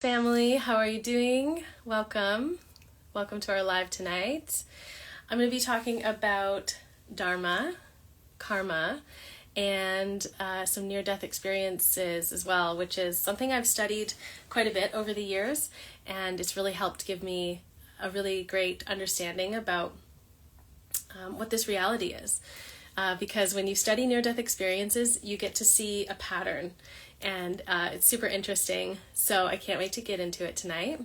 family, how are you doing? Welcome. Welcome to our live tonight. I'm going to be talking about Dharma, karma, and some near-death experiences as well, which is something I've studied quite a bit over the years, and it's really helped give me a really great understanding about what this reality is. Because when you study near-death experiences, you get to see a pattern, and it's super interesting. So I can't wait to get into it tonight.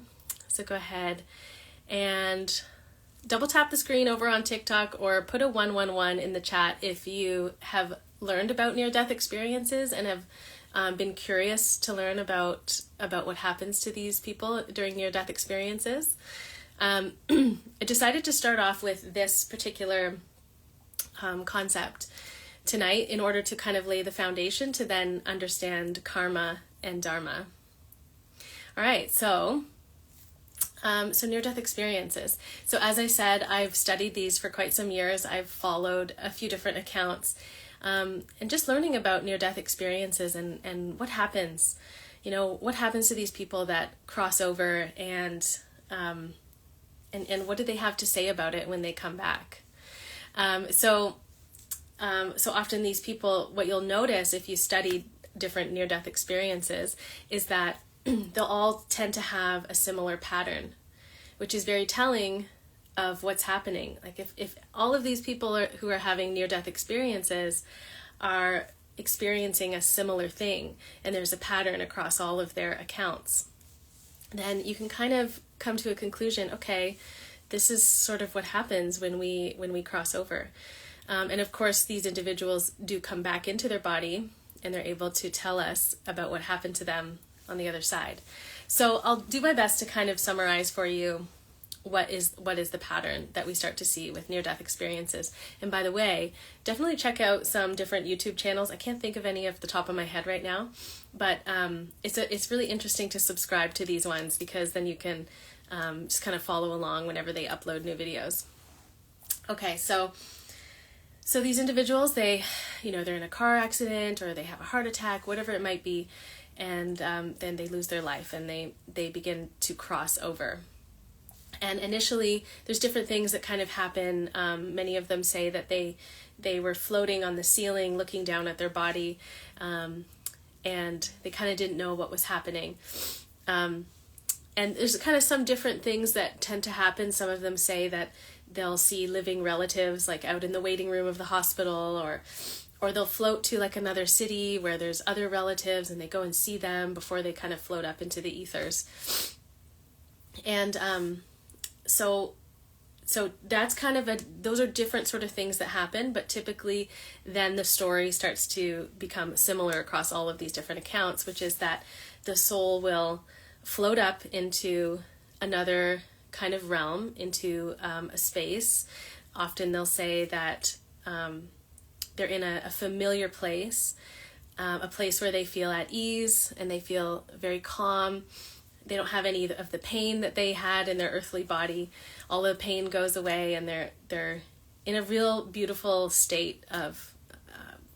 So go ahead and double tap the screen over on TikTok or put a 111 in the chat if you have learned about near-death experiences and have been curious to learn about what happens to these people during near-death experiences. I decided to start off with this particular concept tonight in order to kind of lay the foundation to then understand karma and dharma. All right, so near-death experiences. So as I said, I've studied these for quite some years. I've followed a few different accounts, and just learning about near-death experiences and what happens, what happens to these people that cross over, and what do they have to say about it when they come back. So often these people, what you'll notice if you study different near-death experiences is that they'll all tend to have a similar pattern, which is very telling of what's happening. Like if all of these people who are having near-death experiences are experiencing a similar thing, and there's a pattern across all of their accounts, then you can kind of come to a conclusion, okay, this is sort of what happens when we cross over. And of course, these individuals do come back into their body, and they're able to tell us about what happened to them on the other side. So I'll do my best to kind of summarize for you what is the pattern that we start to see with near-death experiences. And by the way, definitely check out some different YouTube channels. I can't think of any off the top of my head right now, but it's really interesting to subscribe to these ones, because then you can just kind of follow along whenever they upload new videos. Okay, so these individuals, they're in a car accident or they have a heart attack, whatever it might be, and then they lose their life and they begin to cross over. And initially, there's different things that kind of happen. Many of them say that they were floating on the ceiling, looking down at their body, and they kind of didn't know what was happening. And there's kind of some different things that tend to happen. Some of them say that they'll see living relatives like out in the waiting room of the hospital, or they'll float to like another city where there's other relatives and they go and see them before they kind of float up into the ethers. And so that's kind of those are different sort of things that happen, but typically then the story starts to become similar across all of these different accounts, which is that the soul will float up into another kind of realm, into a space. Often they'll say that they're in a familiar place, a place where they feel at ease and they feel very calm. They don't have any of the pain that they had in their earthly body. All the pain goes away, and they're in a real beautiful state of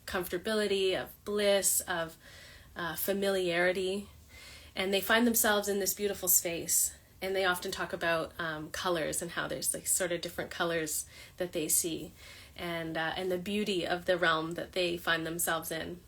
comfortability, of bliss, of familiarity. And they find themselves in this beautiful space. And they often talk about colors and how there's like sort of different colors that they see, and the beauty of the realm that they find themselves in.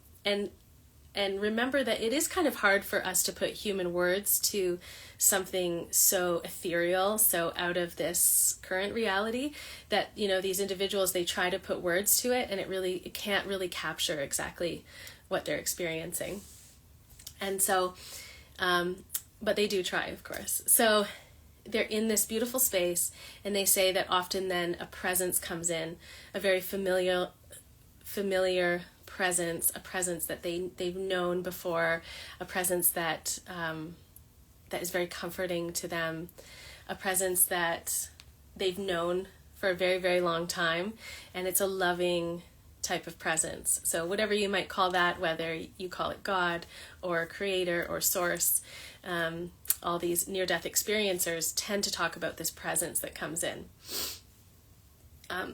And remember that it is kind of hard for us to put human words to something so ethereal, so out of this current reality, that these individuals, they try to put words to it, and it can't really capture exactly what they're experiencing. And so but they do try, of course. So they're in this beautiful space, and they say that often then a presence comes in, a very familiar presence, a presence that they've known before, a presence that is very comforting to them, a presence that they've known for a very, very long time, and it's a loving type of presence. So whatever you might call that, whether you call it God or creator or source, all these near-death experiencers tend to talk about this presence that comes in.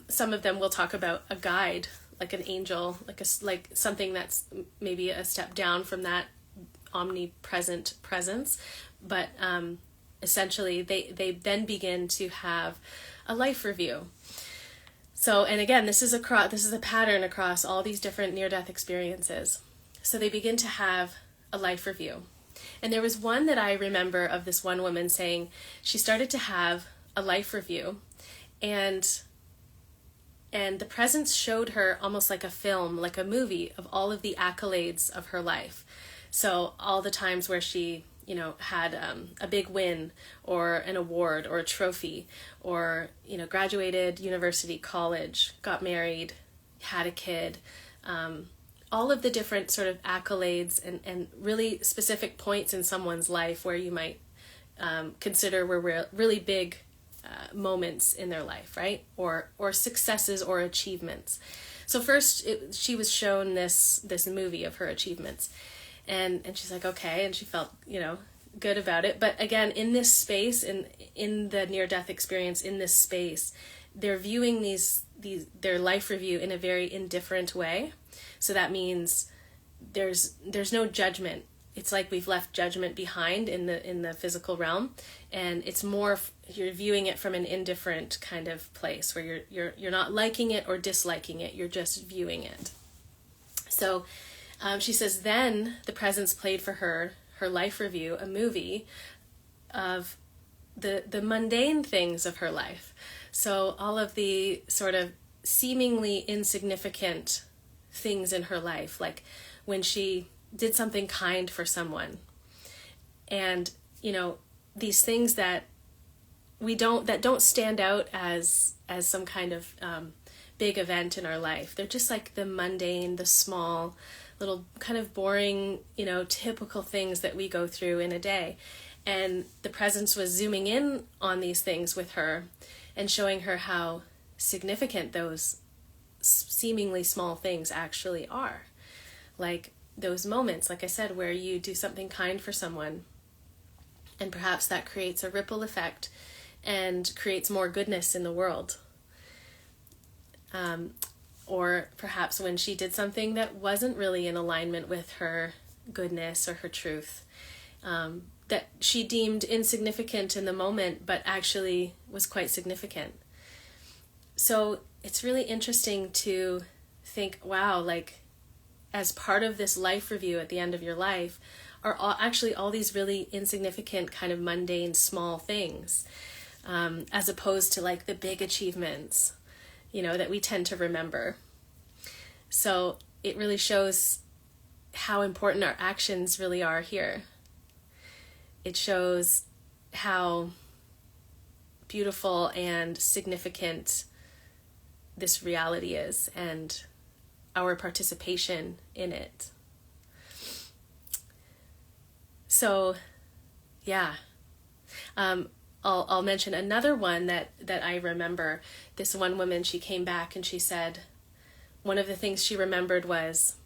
Some of them will talk about a guide, like an angel, like something that's maybe a step down from that omnipresent presence, but essentially they then begin to have a life review. So, and again, this is a pattern across all these different near-death experiences. So they begin to have a life review. And there was one that I remember of this one woman saying she started to have a life review, and the presence showed her almost like a film, like a movie, of all of the accolades of her life. So all the times where she, had a big win or an award or a trophy, or, graduated university, college, got married, had a kid, all of the different sort of accolades and really specific points in someone's life where you might consider were really big moments in their life, right? Or successes or achievements. So first she was shown this movie of her achievements, and she's like, okay, and she felt, good about it. But again, in this space, in the near-death experience, in this space, they're viewing their life review in a very indifferent way. So that means there's no judgment. It's like we've left judgment behind in the physical realm, and it's more you're viewing it from an indifferent kind of place where you're not liking it or disliking it. You're just viewing it. So she says then the presence played for her life review, a movie of the mundane things of her life. So all of the sort of seemingly insignificant things in her life, like when she did something kind for someone, and these things that don't stand out as some kind of big event in our life. They're just like the mundane, the small, little kind of boring, typical things that we go through in a day. And the presence was zooming in on these things with her and showing her how significant those seemingly small things actually are. Like those moments, like I said, where you do something kind for someone, and perhaps that creates a ripple effect and creates more goodness in the world. Or perhaps when she did something that wasn't really in alignment with her goodness or her truth, that she deemed insignificant in the moment, but actually was quite significant. So it's really interesting to think, wow, like as part of this life review at the end of your life are all these really insignificant kind of mundane small things, as opposed to like the big achievements, that we tend to remember. So it really shows how important our actions really are here. It shows how beautiful and significant this reality is and our participation in it. So, yeah. I'll mention another one that I remember. This one woman, she came back and she said, one of the things she remembered was,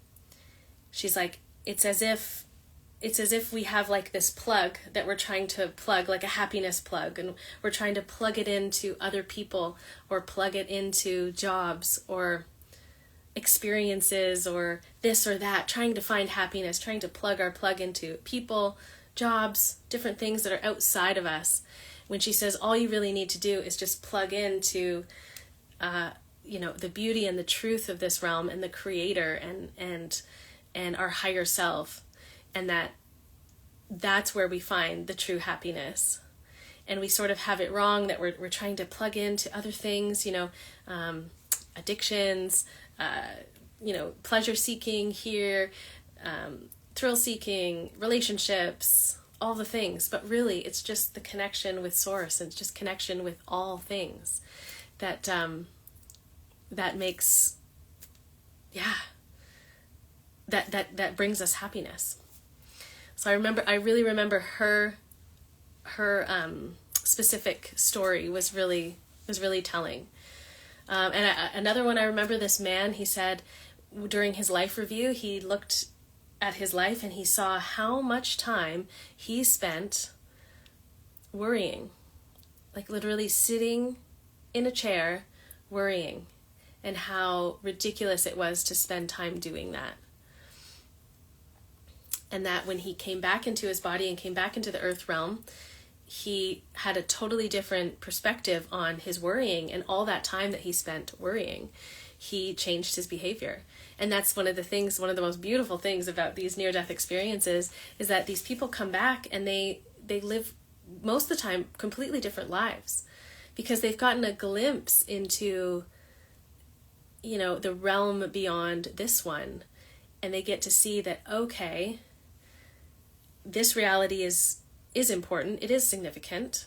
she's like, it's as if we have like this plug that we're trying to plug, like a happiness plug, and we're trying to plug it into other people or plug it into jobs or experiences or this or that, trying to find happiness, trying to plug our plug into people, jobs, different things that are outside of us. When she says all you really need to do is just plug into the beauty and the truth of this realm and the creator and our higher self, and that's where we find the true happiness. And we sort of have it wrong that we're trying to plug into other things, addictions, pleasure seeking here, thrill seeking, relationships, all the things. But really it's just the connection with source, and it's just connection with all things that makes, that brings us happiness. So I really remember her specific story was really telling. Another one, I remember this man, he said during his life review, he looked at his life and he saw how much time he spent worrying, like literally sitting in a chair worrying, and how ridiculous it was to spend time doing that. And that when he came back into his body and came back into the earth realm, he had a totally different perspective on his worrying, and all that time that he spent worrying, he changed his behavior. And that's one of the most beautiful things about these near-death experiences, is that these people come back and they live most of the time completely different lives, because they've gotten a glimpse into, the realm beyond this one. And they get to see that, okay, this reality is important, it is significant,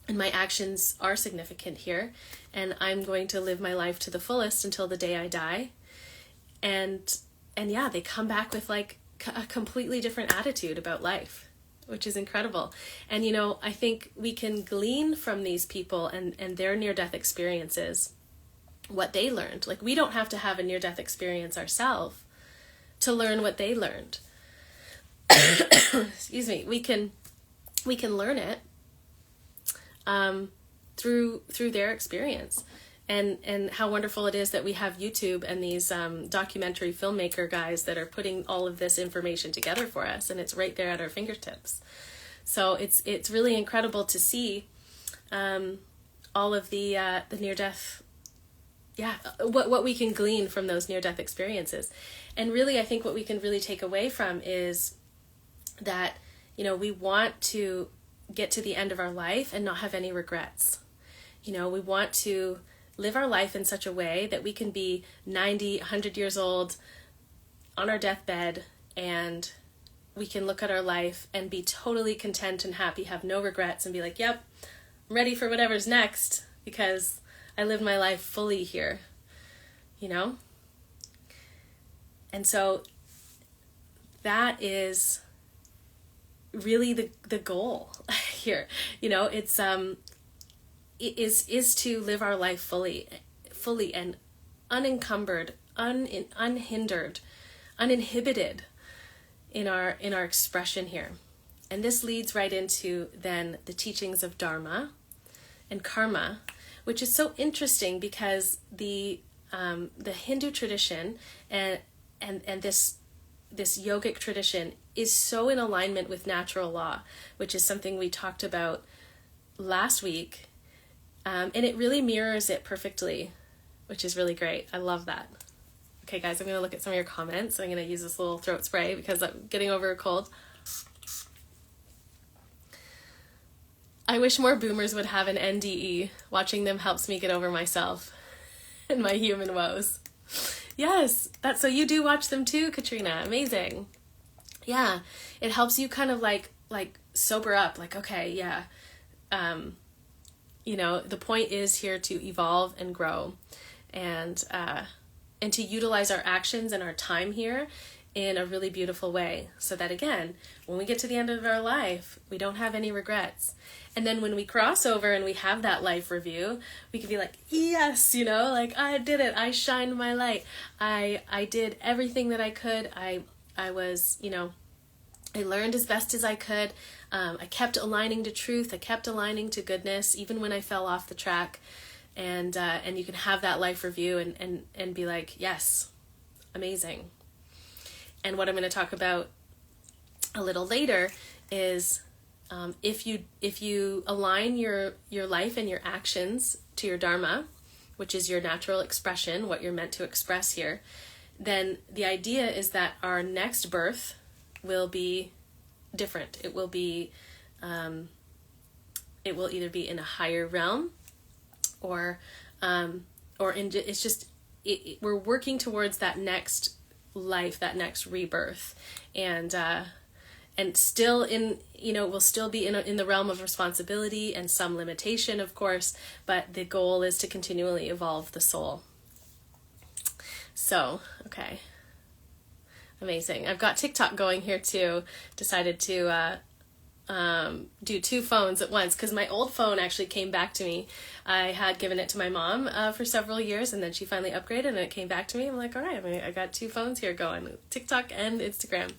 and my actions are significant here, and I'm going to live my life to the fullest until the day I die. And yeah, they come back with like a completely different attitude about life, which is incredible. And I think we can glean from these people and their near-death experiences what they learned. Like, we don't have to have a near-death experience ourselves to learn what they learned. Excuse me. We can learn it through their experience. And how wonderful it is that we have YouTube and these documentary filmmaker guys that are putting all of this information together for us, and it's right there at our fingertips. So it's really incredible to see all of the near-death, what we can glean from those near-death experiences. And really, I think what we can really take away from is that, we want to get to the end of our life and not have any regrets. We want to live our life in such a way that we can be 90, 100 years old on our deathbed, and we can look at our life and be totally content and happy, have no regrets, and be like, yep, I'm ready for whatever's next because I lived my life fully here, And so that is really the goal here. It's is to live our life fully and unencumbered, unhindered, uninhibited in our expression here. And this leads right into then the teachings of Dharma and karma, which is so interesting because the Hindu tradition and this yogic tradition is so in alignment with natural law, which is something we talked about last week. And it really mirrors it perfectly, which is really great. I love that. Okay, guys, I'm going to look at some of your comments. I'm going to use this little throat spray because I'm getting over a cold. I wish more boomers would have an NDE. Watching them helps me get over myself and my human woes. Yes, so you do watch them too, Katrina. Amazing. Yeah, it helps you kind of like sober up. Like, okay, yeah. The point is here to evolve and grow, and to utilize our actions and our time here in a really beautiful way, so that again, when we get to the end of our life, we don't have any regrets. And then when we cross over and we have that life review, we can be like, yes, I did it. I shined my light. I did everything that I could. I was, I learned as best as I could. I kept aligning to truth. I kept aligning to goodness, even when I fell off the track. And you can have that life review and be like, yes, amazing. And what I'm going to talk about a little later is if you align your life and your actions to your Dharma, which is your natural expression, what you're meant to express here, then the idea is that our next birth will be different. It will be, it will either be in a higher realm, or it's just we're working towards that next life, that next rebirth, and still we'll still be in the realm of responsibility and some limitation, of course, but the goal is to continually evolve the soul. So, okay. Amazing. I've got TikTok going here too. Decided to do two phones at once because my old phone actually came back to me. I had given it to my mom for several years, and then she finally upgraded and it came back to me. I'm like, all right, I got two phones here going, TikTok and Instagram.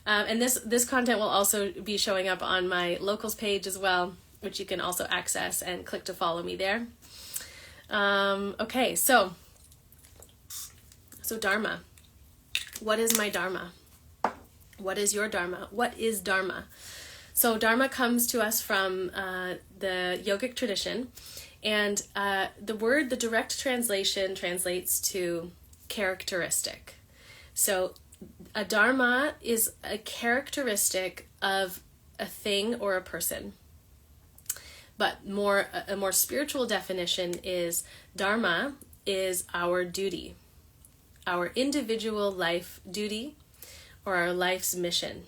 And this content will also be showing up on my locals page as well, which you can also access and click to follow me there. Okay, so Dharma. What is my Dharma? What is your Dharma? What is Dharma? So Dharma comes to us from the yogic tradition, and the direct translation translates to characteristic. So a Dharma is a characteristic of a thing or a person. But a more spiritual definition is Dharma is our duty, our individual life duty, or our life's mission.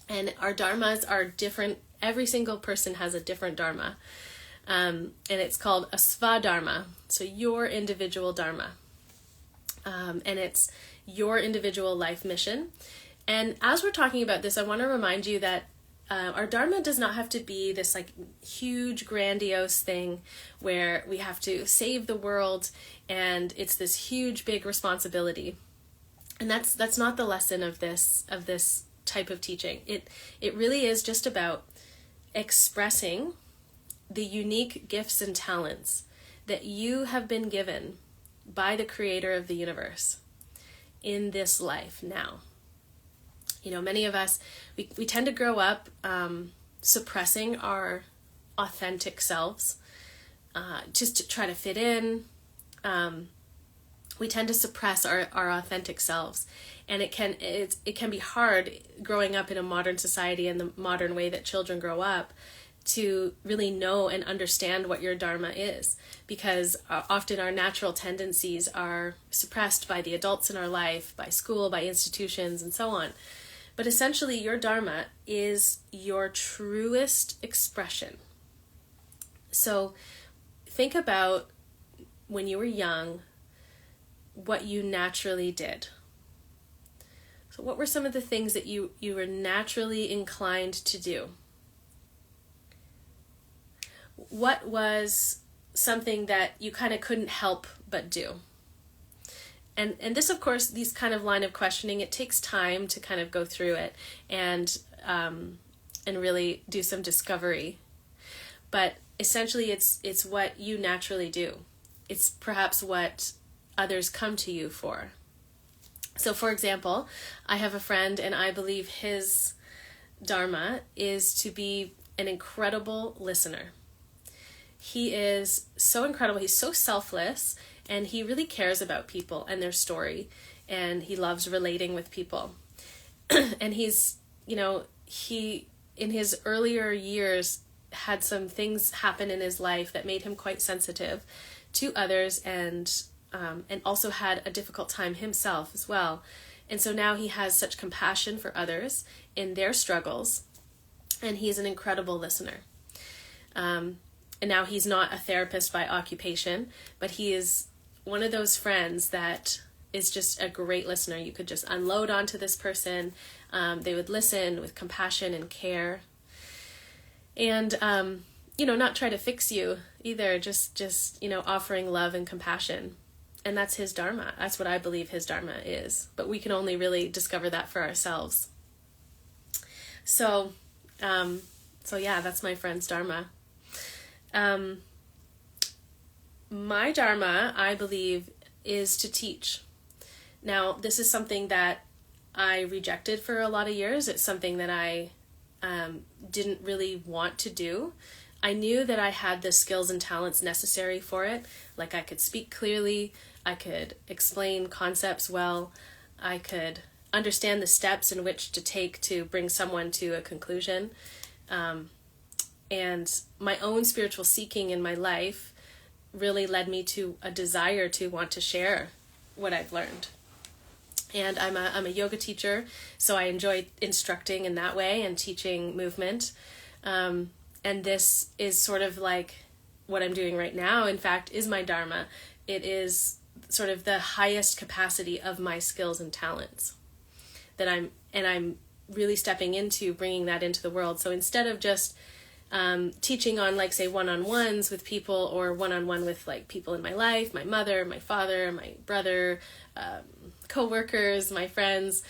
And our dharmas are different. Every single person has a different dharma. And it's called a svadharma, so your individual dharma. And it's your individual life mission. And as we're talking about this, I want to remind you that our dharma does not have to be this like huge, grandiose thing where we have to save the world and it's this huge, big responsibility. And that's not the lesson of this type of teaching. It really is just about expressing the unique gifts and talents that you have been given by the creator of the universe in this life now. You know, many of us, we tend to grow up suppressing our authentic selves just to try to fit in. We tend to suppress our authentic selves, and it can be hard growing up in a modern society and the modern way that children grow up to really know and understand what your dharma is, because often our natural tendencies are suppressed by the adults in our life, by school, by institutions, and so on. But essentially, your dharma is your truest expression. So think about when you were young, what you naturally did. So what were some of the things that you were naturally inclined to do? What was something that you kind of couldn't help but do? And this, of course, these kind of line of questioning, it takes time to kind of go through it and really do some discovery. But essentially, it's what you naturally do. It's perhaps what others come to you for. So, for example, I have a friend, and I believe his dharma is to be an incredible listener. He is so incredible. He's so selfless, and he really cares about people and their story, and he loves relating with people. And he's, he, in his earlier years, had some things happen in his life that made him quite sensitive to others, and also had a difficult time himself as well. And so now he has such compassion for others in their struggles, and he's an incredible listener. And now he's not a therapist by occupation, but he is one of those friends that is just a great listener. You could just unload onto this person. They would listen with compassion and care. And, not try to fix you either, just offering love and compassion. And that's his dharma. That's what I believe his dharma is. But we can only really discover that for ourselves. So yeah, that's my friend's dharma. My dharma, I believe, is to teach. Now, this is something that I rejected for a lot of years. It's something that I didn't really want to do. I knew that I had the skills and talents necessary for it. Like I could speak clearly, I could explain concepts well, I could understand the steps in which to take to bring someone to a conclusion. And my own spiritual seeking in my life really led me to a desire to want to share what I've learned. And I'm a yoga teacher, so I enjoy instructing in that way and teaching movement. And this is sort of like what I'm doing right now, in fact, is my dharma. It is sort of the highest capacity of my skills and talents that I'm really stepping into, bringing that into the world. So instead of just teaching on, like, say, one-on-ones with people, or one-on-one with, like, people in my life, my mother, my father, my brother, co-workers, my friends,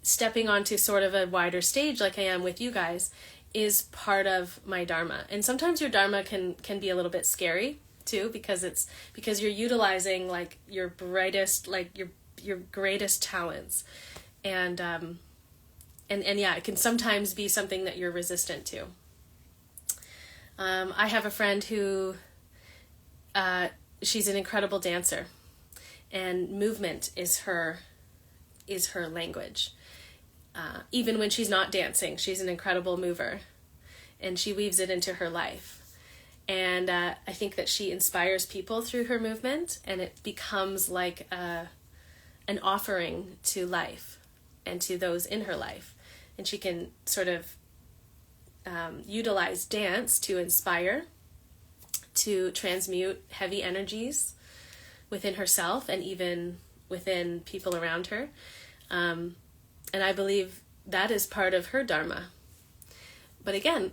stepping onto sort of a wider stage like I am with you guys is part of my dharma. And sometimes your dharma can be a little bit scary too, because you're utilizing like your brightest, like your greatest talents. And yeah, it can sometimes be something that you're resistant to. I have a friend who, she's an incredible dancer, and movement is her language. Even when she's not dancing, she's an incredible mover, and she weaves it into her life. And I think that she inspires people through her movement, and it becomes like an offering to life and to those in her life. And she can sort of utilize dance to inspire, to transmute heavy energies within herself and even within people around her. And I believe that is part of her Dharma. But again,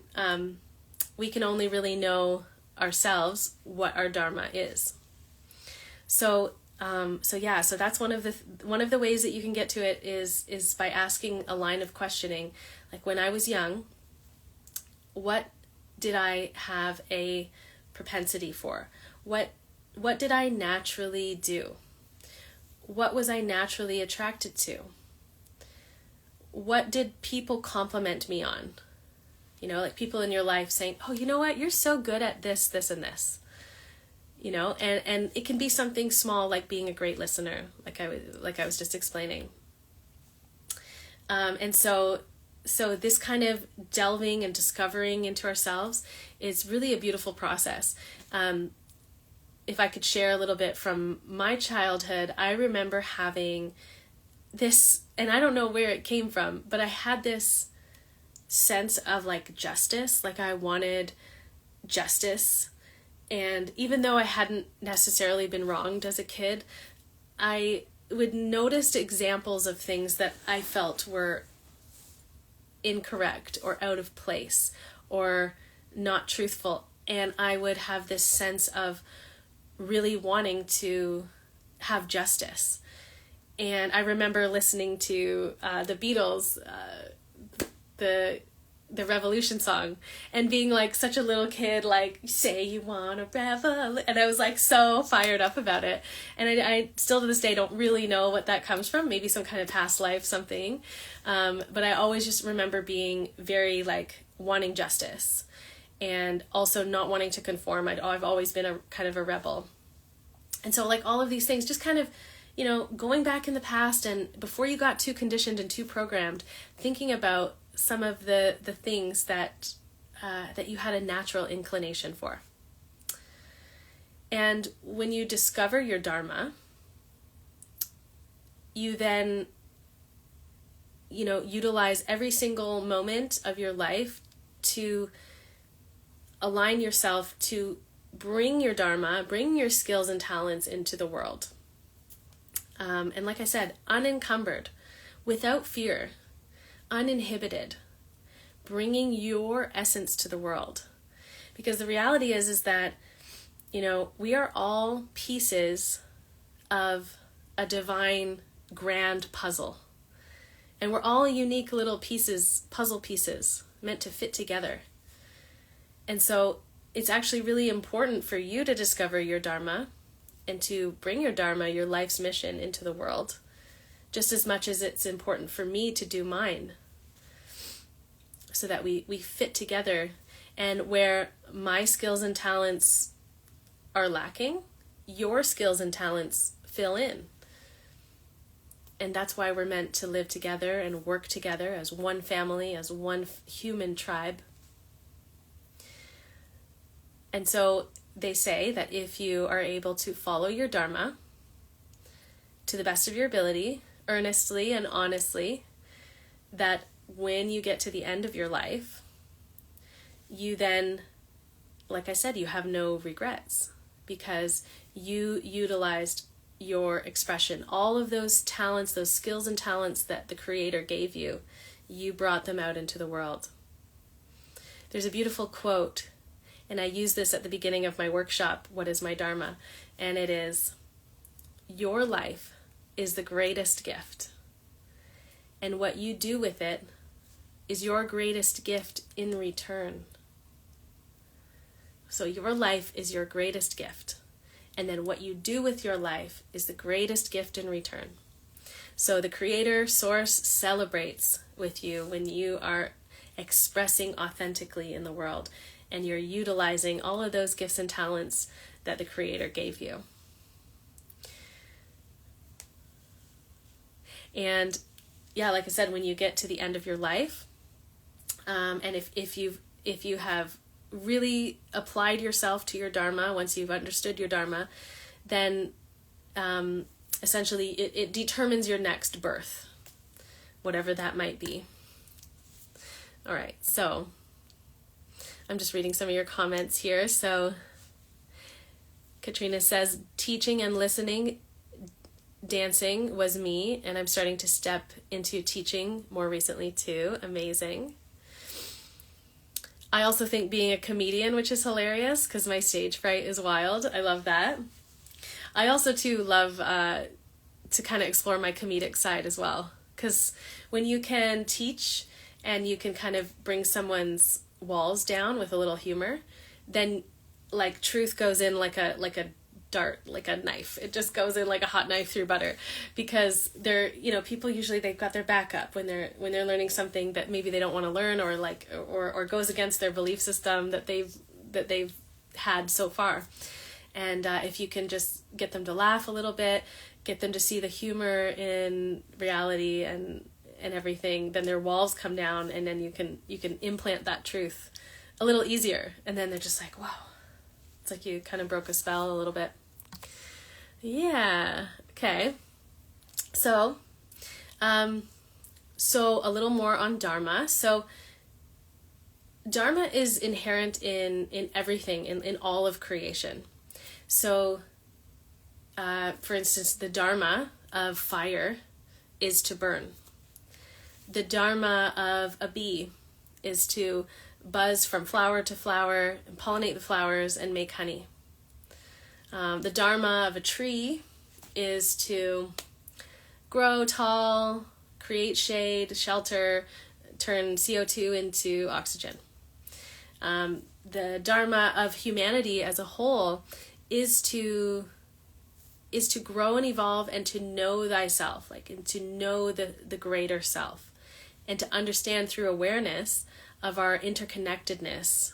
we can only really know ourselves what our Dharma is. So that's one of the ways that you can get to it is by asking a line of questioning. Like, when I was young, what did I have a propensity for? What did I naturally do? What was I naturally attracted to? What did people compliment me on? You know, like people in your life saying, oh, you know what, you're so good at this, this, and this. You know, and it can be something small, like being a great listener, like I was just explaining. And so this kind of delving and discovering into ourselves is really a beautiful process. If I could share a little bit from my childhood, I remember having this, and I don't know where it came from, but I had this sense of like justice, like I wanted justice. And even though I hadn't necessarily been wronged as a kid, I would notice examples of things that I felt were incorrect or out of place or not truthful. And I would have this sense of really wanting to have justice. And I remember listening to the Beatles, the Revolution song, and being like such a little kid, like, say you want a revolution, and I was like so fired up about it. And I still to this day don't really know what that comes from, maybe some kind of past life something, but I always just remember being very like wanting justice and also not wanting to conform. I've always been a kind of a rebel. And so like all of these things just kind of, you know, going back in the past and before you got too conditioned and too programmed, thinking about some of the things that you had a natural inclination for. And when you discover your Dharma, you then, you know, utilize every single moment of your life to align yourself to bring your Dharma, bring your skills and talents into the world. And like I said, unencumbered, without fear, uninhibited, bringing your essence to the world. Because the reality is that, you know, we are all pieces of a divine grand puzzle. And we're all unique little pieces, puzzle pieces, meant to fit together. And so it's actually really important for you to discover your Dharma and to bring your Dharma, your life's mission, into the world, just as much as it's important for me to do mine, so that we fit together. And where my skills and talents are lacking, your skills and talents fill in. And that's why we're meant to live together and work together as one family, as one human tribe. And so they say that if you are able to follow your Dharma to the best of your ability, earnestly and honestly, that when you get to the end of your life, you then, like I said, you have no regrets because you utilized your expression. All of those talents, those skills and talents that the Creator gave you, you brought them out into the world. There's a beautiful quote, and I use this at the beginning of my workshop, What is My Dharma? And it is, your life is the greatest gift, and what you do with it is your greatest gift in return. So your life is your greatest gift, and then what you do with your life is the greatest gift in return. So the Creator, Source, celebrates with you when you are expressing authentically in the world and you're utilizing all of those gifts and talents that the Creator gave you. And yeah, like I said, when you get to the end of your life, and if you have really applied yourself to your Dharma, once you've understood your Dharma, then essentially it determines your next birth, whatever that might be. All right, so I'm just reading some of your comments here. So Katrina says, teaching and listening, dancing was me, and I'm starting to step into teaching more recently too. Amazing. I also think being a comedian, which is hilarious because my stage fright is wild. I love that. I also too love to kind of explore my comedic side as well, because when you can teach and you can kind of bring someone's walls down with a little humor, then like truth goes in like a dart, like a knife. It just goes in like a hot knife through butter, because they're, people usually, they've got their back up when they're learning something that maybe they don't want to learn, or goes against their belief system that they've had so far. And if you can just get them to laugh a little bit, get them to see the humor in reality and everything, then their walls come down, and then you can implant that truth a little easier. And then they're just like, wow, it's like you kind of broke a spell a little bit. Yeah. Okay. So a little more on Dharma. So Dharma is inherent in everything, in all of creation. So, for instance, the Dharma of fire is to burn. The Dharma of a bee is to buzz from flower to flower and pollinate the flowers and make honey. The Dharma of a tree is to grow tall, create shade, shelter, turn CO2 into oxygen. The Dharma of humanity as a whole is to grow and evolve and to know thyself, and to know the greater self, and to understand through awareness of our interconnectedness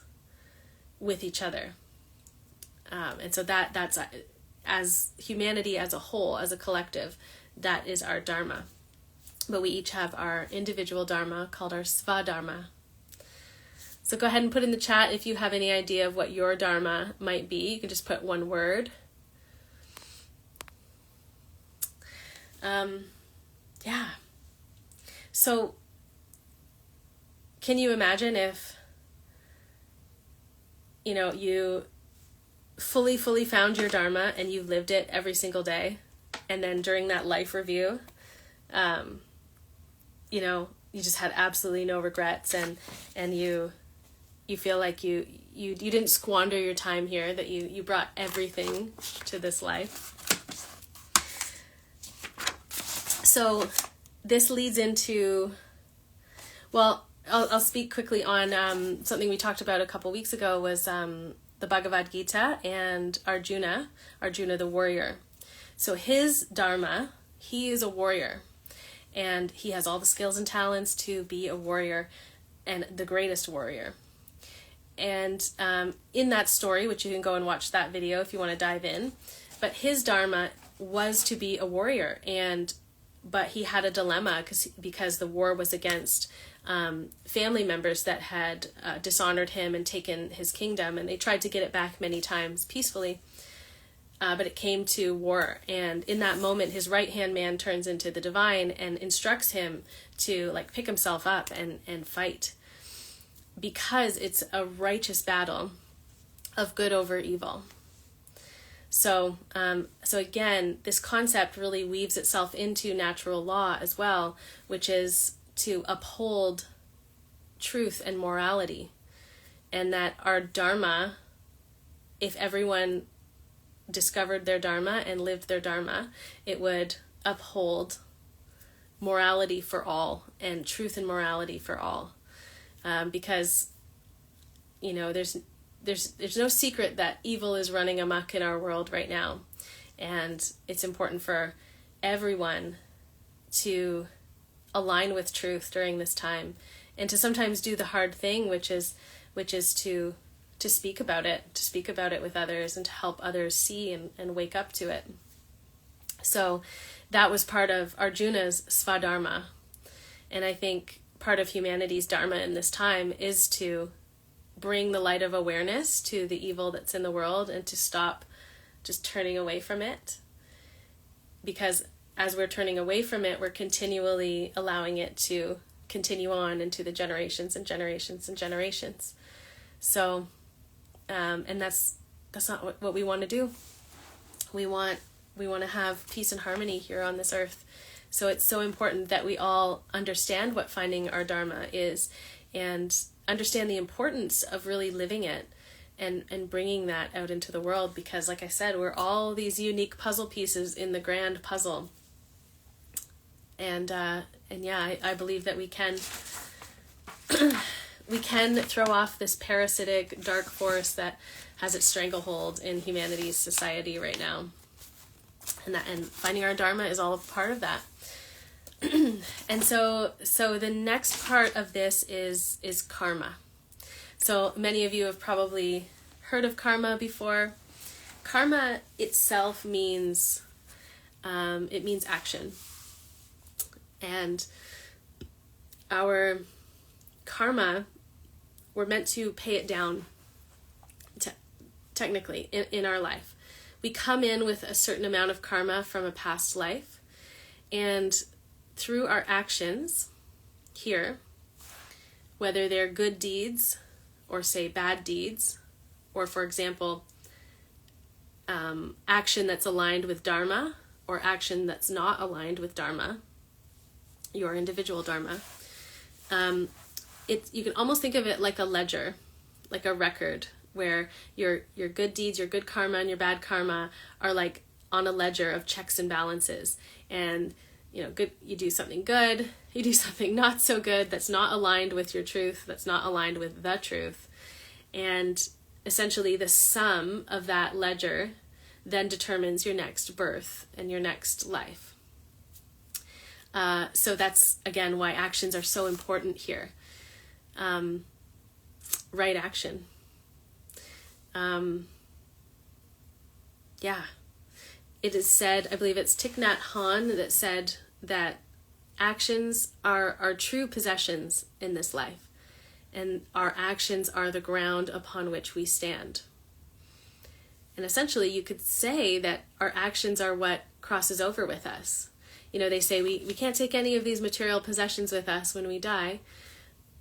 with each other. And so that's as humanity as a whole, as a collective, that is our Dharma. But we each have our individual Dharma called our Svadharma. So go ahead and put in the chat if you have any idea of what your Dharma might be. You can just put one word. Yeah. So can you imagine if, you fully found your Dharma and you lived it every single day, and then during that life review, you just had absolutely no regrets, and you feel like you didn't squander your time here, that you brought everything to this life. So this leads into, well, I'll speak quickly on something we talked about a couple weeks ago, was the Bhagavad Gita and Arjuna the warrior. So his Dharma, he is a warrior, and he has all the skills and talents to be a warrior, and the greatest warrior. And in that story, which you can go and watch that video if you want to dive in, but his Dharma was to be a warrior, but he had a dilemma because the war was against family members that had dishonored him and taken his kingdom, and they tried to get it back many times peacefully, but it came to war. And in that moment, his right-hand man turns into the divine and instructs him to pick himself up and fight, because it's a righteous battle of good over evil. So again, this concept really weaves itself into natural law as well, which is to uphold truth and morality. And that our Dharma, if everyone discovered their Dharma and lived their Dharma, it would uphold morality for all and truth and morality for all. Because, there's no secret that evil is running amok in our world right now. And it's important for everyone to align with truth during this time, and to sometimes do the hard thing, which is to speak about it with others, and to help others see and wake up to it. So that was part of Arjuna's Svadharma. And I think part of humanity's dharma in this time is to bring the light of awareness to the evil that's in the world, and to stop just turning away from it. Because as we're turning away from it, we're continually allowing it to continue on into the generations and generations and generations. So, and that's not what we want to do. We want to have peace and harmony here on this earth. So it's so important that we all understand what finding our dharma is, and understand the importance of really living it and bringing that out into the world. Because like I said, we're all these unique puzzle pieces in the grand puzzle. And yeah, I believe that we can throw off this parasitic dark force that has its stranglehold in humanity's society right now. And finding our dharma is all a part of that. And so the next part of this is karma. So many of you have probably heard of karma before. Karma itself means action. And our karma, we're meant to pay it down technically in our life. We come in with a certain amount of karma from a past life, and through our actions here, whether they're good deeds or say bad deeds, or for example, action that's aligned with dharma or action that's not aligned with dharma, your individual dharma, you can almost think of it like a ledger, like a record, where your good deeds, your good karma, and your bad karma are like on a ledger of checks and balances. And good, you do something good, you do something not so good that's not aligned with your truth, that's not aligned with the truth. And essentially the sum of that ledger then determines your next birth and your next life. So that's, again, why actions are so important here. Right action. Yeah. It is said, I believe it's Thich Nhat Hanh that said that actions are our true possessions in this life, and our actions are the ground upon which we stand. And essentially you could say that our actions are what crosses over with us. They say we can't take any of these material possessions with us when we die,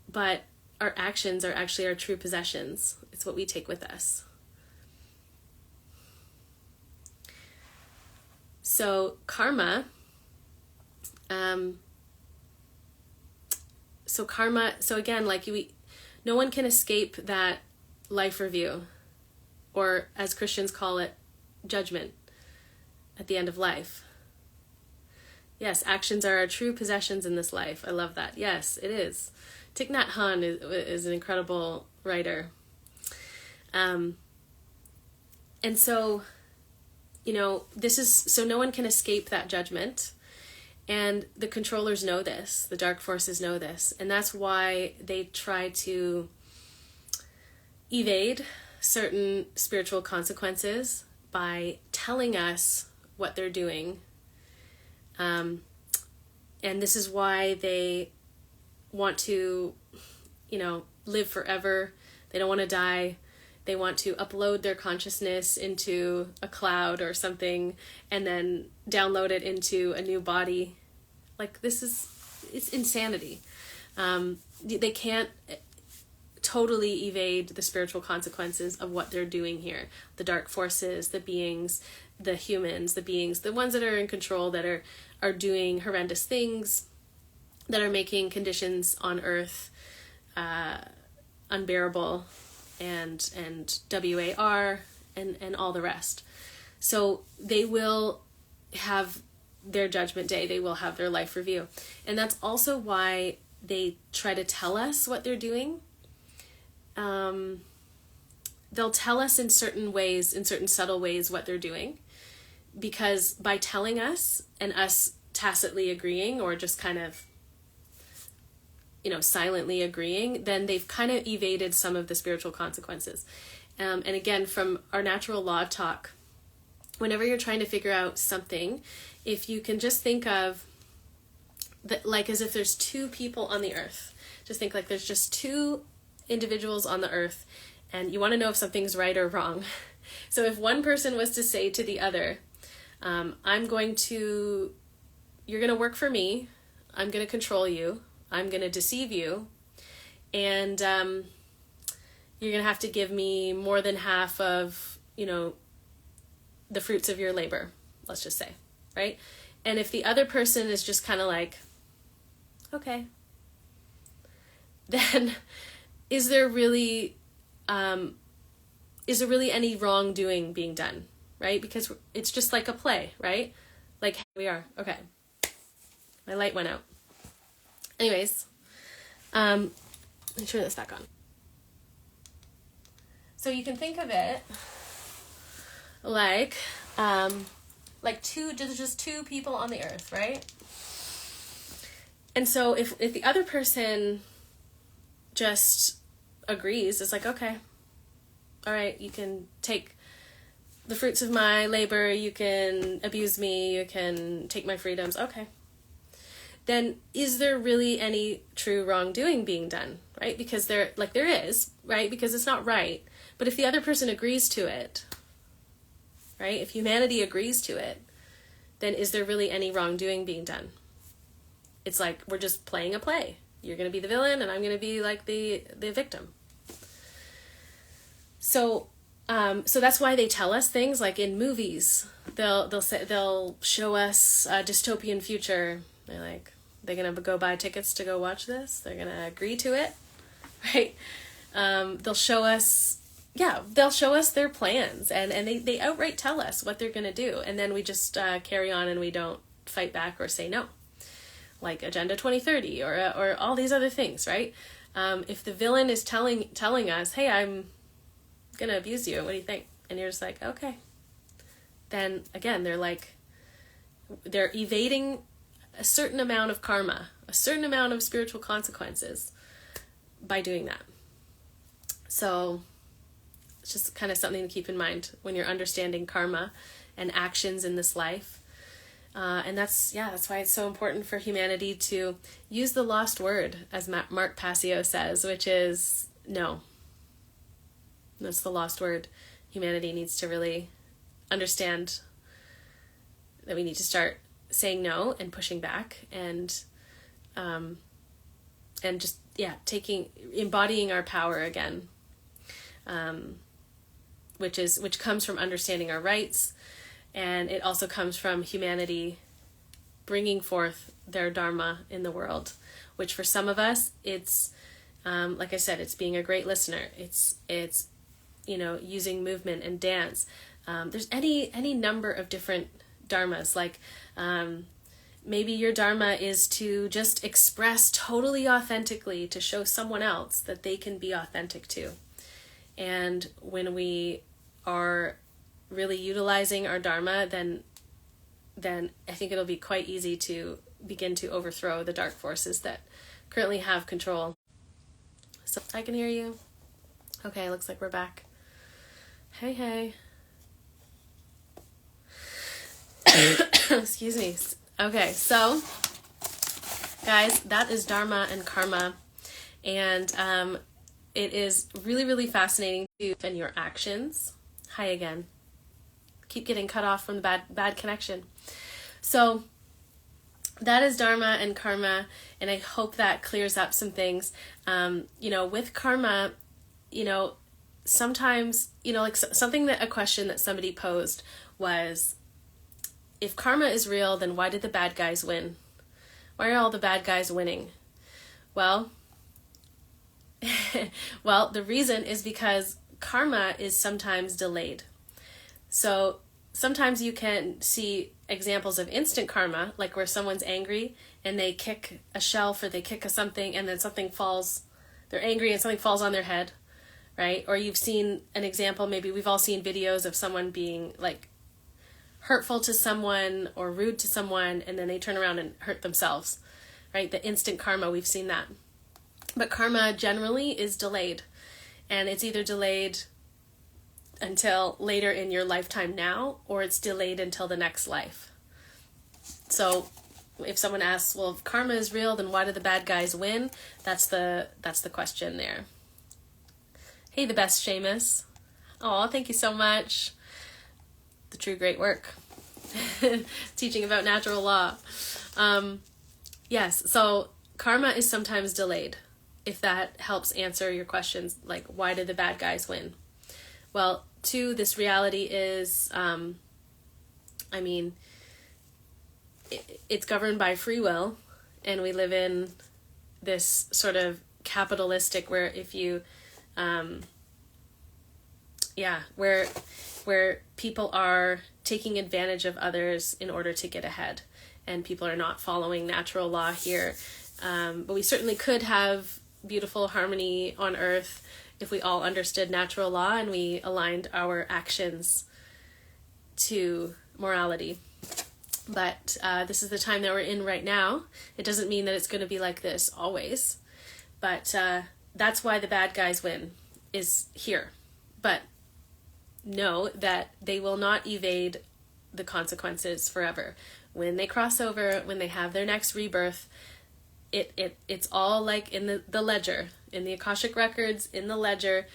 but our actions are actually our true possessions. It's what we take with us. So karma, so again, no one can escape that life review, or as Christians call it, judgment at the end of life. Yes, actions are our true possessions in this life. I love that. Yes, it is. Thich Nhat Hanh is an incredible writer. And so, so no one can escape that judgment. And the controllers know this, the dark forces know this. And that's why they try to evade certain spiritual consequences by telling us what they're doing. And this is why they want to, live forever. They don't want to die. They want to upload their consciousness into a cloud or something and then download it into a new body. It's insanity. They can't totally evade the spiritual consequences of what they're doing here. The dark forces, the beings, the humans, the beings, the ones that are in control, that are doing horrendous things, that are making conditions on Earth unbearable, and WAR and all the rest. So they will have their judgment day. They will have their life review. And that's also why they try to tell us what they're doing. They'll tell us in certain ways, in certain subtle ways, what they're doing, because by telling us and us tacitly agreeing or just kind of, silently agreeing, then they've kind of evaded some of the spiritual consequences. And again, from our natural law talk, whenever you're trying to figure out something, if you can just think of that, like as if there's two people on the earth, just think like there's just two individuals on the earth, and you want to know if something's right or wrong. So if one person was to say to the other, you're going to work for me, I'm going to control you, I'm going to deceive you, and you're going to have to give me more than half of, the fruits of your labor, let's just say, right? And if the other person is just kind of like, okay, then is there really any wrongdoing being done, right? Because it's just like a play, right? Like, here we are. Okay. My light went out. Anyways, let me turn this back on. So you can think of it like there's just two people on the earth, right? And so if the other person just agrees, it's like, okay, all right, you can take the fruits of my labor, you can abuse me, you can take my freedoms, okay. Then is there really any true wrongdoing being done, right? Because there is, right? Because it's not right. But if the other person agrees to it, right? If humanity agrees to it, then is there really any wrongdoing being done? It's like we're just playing a play. You're going to be the villain and I'm going to be like the victim. So that's why they tell us things like in movies. They'll show us a dystopian future. They're going to go buy tickets to go watch this. They're going to agree to it, right? They'll show us their plans and they outright tell us what they're going to do. And then we just carry on and we don't fight back or say no. Like Agenda 2030 or all these other things, right? If the villain is telling us, hey, I'm going to abuse you, what do you think? And you're just like, okay. Then again, they're evading a certain amount of karma, a certain amount of spiritual consequences by doing that. So it's just kind of something to keep in mind when you're understanding karma and actions in this life. And that's why it's so important for humanity to use the lost word, as Mark Passio says, which is no. That's the lost word. Humanity needs to really understand that we need to start saying no and pushing back and just embodying our power again, which comes from understanding our rights, and it also comes from humanity bringing forth their dharma in the world, which for some of us it's like I said, it's being a great listener, it's using movement and dance. There's any number of different dharmas, like maybe your dharma is to just express totally authentically to show someone else that they can be authentic too. And when we are really utilizing our dharma, then I think it'll be quite easy to begin to overthrow the dark forces that currently have control. So I can hear you. Okay, looks like we're back. Hey. Excuse me. Okay, so guys, that is Dharma and Karma, and it is really, really fascinating to in your actions. Hi again. Keep getting cut off from the bad connection. So that is Dharma and Karma, and I hope that clears up some things. With karma, sometimes, a question that somebody posed was, if karma is real, then why did the bad guys win? Why are all the bad guys winning? Well, the reason is because karma is sometimes delayed. So sometimes you can see examples of instant karma, like where someone's angry and they kick a shelf or they kick a something and then something falls. They're angry and something falls on their head, right? Or you've seen an example, maybe we've all seen videos of someone being like hurtful to someone or rude to someone, and then they turn around and hurt themselves, right? The instant karma, we've seen that. But karma generally is delayed, and it's either delayed until later in your lifetime now, or it's delayed until the next life. So if someone asks, well, if karma is real, then why do the bad guys win? That's the question there. Hey, the best Seamus. Oh, thank you so much. The true great work. Teaching about natural law. Yes, so karma is sometimes delayed, if that helps answer your questions, like why did the bad guys win? Well, two, this reality is, it's governed by free will, and we live in this sort of capitalistic where if you, where people are taking advantage of others in order to get ahead, and people are not following natural law here. But we certainly could have beautiful harmony on earth if we all understood natural law and we aligned our actions to morality. But this is the time that we're in right now. It doesn't mean that it's going to be like this always. But that's why the bad guys win, is here. But know that they will not evade the consequences forever. When they cross over, when they have their next rebirth, it's all like in the ledger, in the Akashic records, in the ledger,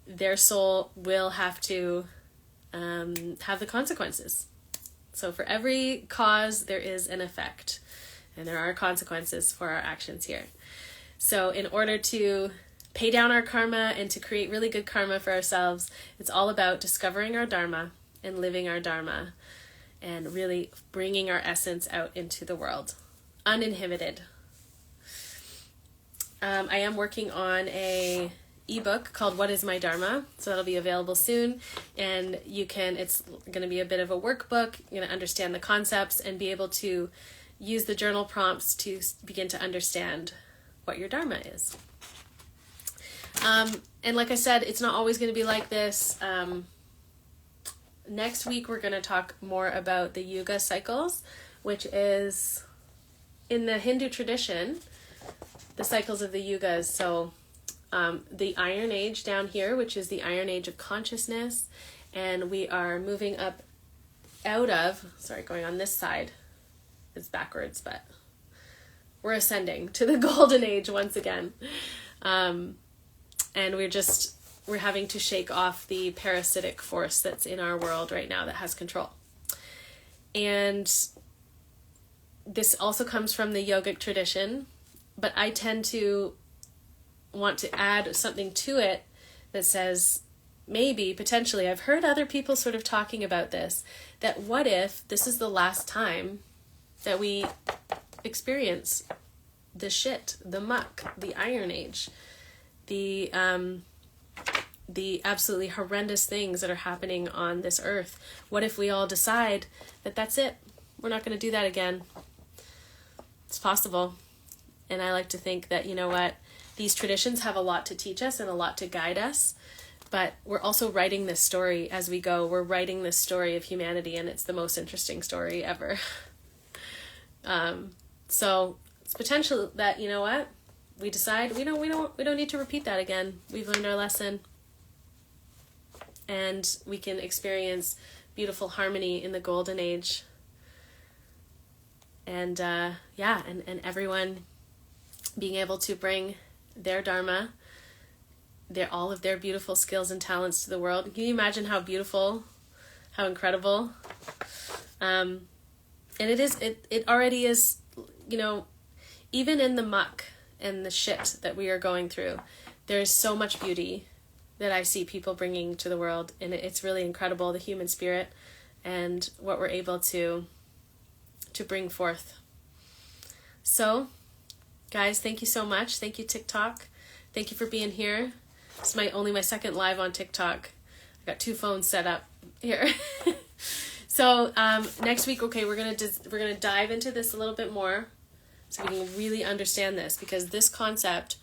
their soul will have to have the consequences. So for every cause, there is an effect, and there are consequences for our actions here. So in order to pay down our karma and to create really good karma for ourselves, it's all about discovering our Dharma and living our Dharma and really bringing our essence out into the world, uninhibited. I am working on a ebook called What is My Dharma? So that'll be available soon, and it's going to be a bit of a workbook. You're going to understand the concepts and be able to use the journal prompts to begin to understand what your Dharma is. And like I said, it's not always going to be like this. Next week, we're going to talk more about the Yuga cycles, which is in the Hindu tradition, the cycles of the Yugas. So the Iron Age down here, which is the Iron Age of consciousness, and we are moving up going on this side. It's backwards, but we're ascending to the Golden Age once again. And we're having to shake off the parasitic force that's in our world right now that has control. And this also comes from the yogic tradition, but I tend to want to add something to it that says, maybe, potentially, I've heard other people sort of talking about this, that what if this is the last time that we experience the shit, the muck, the Iron Age, the absolutely horrendous things that are happening on this earth. What if we all decide that that's it? We're not going to do that again. It's possible. And I like to think that, you know what, these traditions have a lot to teach us and a lot to guide us, but we're also writing this story as we go. We're writing this story of humanity, and it's the most interesting story ever. So it's potential that, you know what, we decide we don't need to repeat that again. We've learned our lesson, and we can experience beautiful harmony in the Golden Age. And and everyone being able to bring their Dharma, all of their beautiful skills and talents to the world. Can you imagine how beautiful, how incredible? And it already is, you know, even in the muck and the shit that we are going through, there's so much beauty that I see people bringing to the world, and it's really incredible, the human spirit and what we're able to bring forth. So, guys, thank you so much. Thank you, TikTok. Thank you for being here. It's only my second live on TikTok. I got 2 phones set up here. So next week, okay, we're gonna dive into this a little bit more, so we can really understand this, because this concept,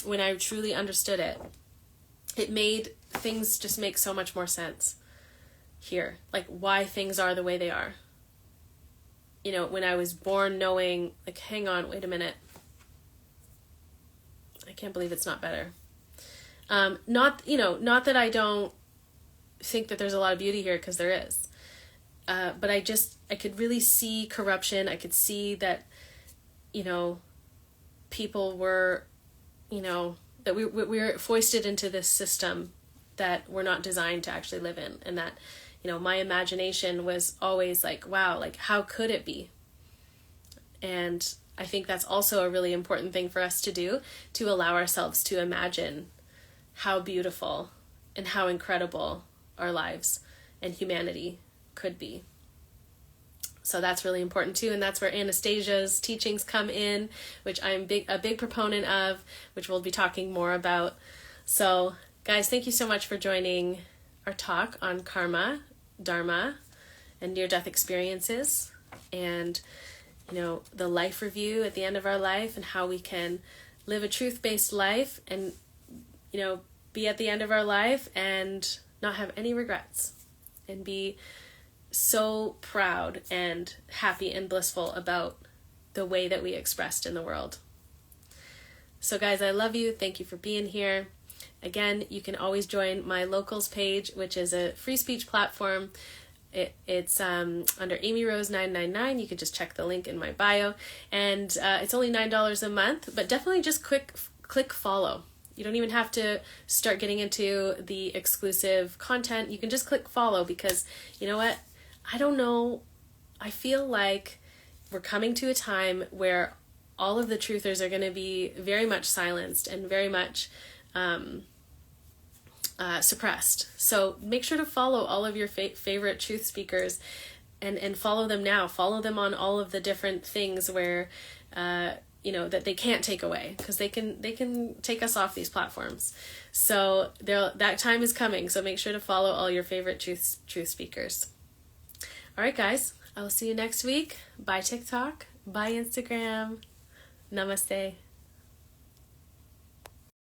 when I truly understood it, it made things just make so much more sense. here, like why things are the way they are. You know, when I was born knowing, like, hang on, wait a minute, I can't believe it's not better. Not that I don't think that there's a lot of beauty here, because there is. But I could really see corruption. I could see that, people were, that we were foisted into this system that we're not designed to actually live in. And that, my imagination was always like, wow, like, how could it be? And I think that's also a really important thing for us to do, to allow ourselves to imagine how beautiful and how incredible our lives and humanity could be. So that's really important too, and that's where Anastasia's teachings come in, which I'm a big proponent of, which we'll be talking more about. So guys, thank you so much for joining our talk on karma, dharma, and near-death experiences, and the life review at the end of our life, and how we can live a truth-based life and be at the end of our life and not have any regrets, and be so proud and happy and blissful about the way that we expressed in the world. So guys, I love you. Thank you for being here. Again, you can always join my locals page, which is a free speech platform. It's under Amy Rose 999. You can just check the link in my bio, and it's only $9 a month, but definitely just click follow. You don't even have to start getting into the exclusive content. You can just click follow, because you know what? I don't know. I feel like we're coming to a time where all of the truthers are going to be very much silenced and very much suppressed. So make sure to follow all of your favorite truth speakers, and follow them now. Follow them on all of the different things where that they can't take away, because they can take us off these platforms. So that time is coming. So make sure to follow all your favorite truth speakers. All right, guys, I will see you next week. Bye TikTok. Bye Instagram. Namaste.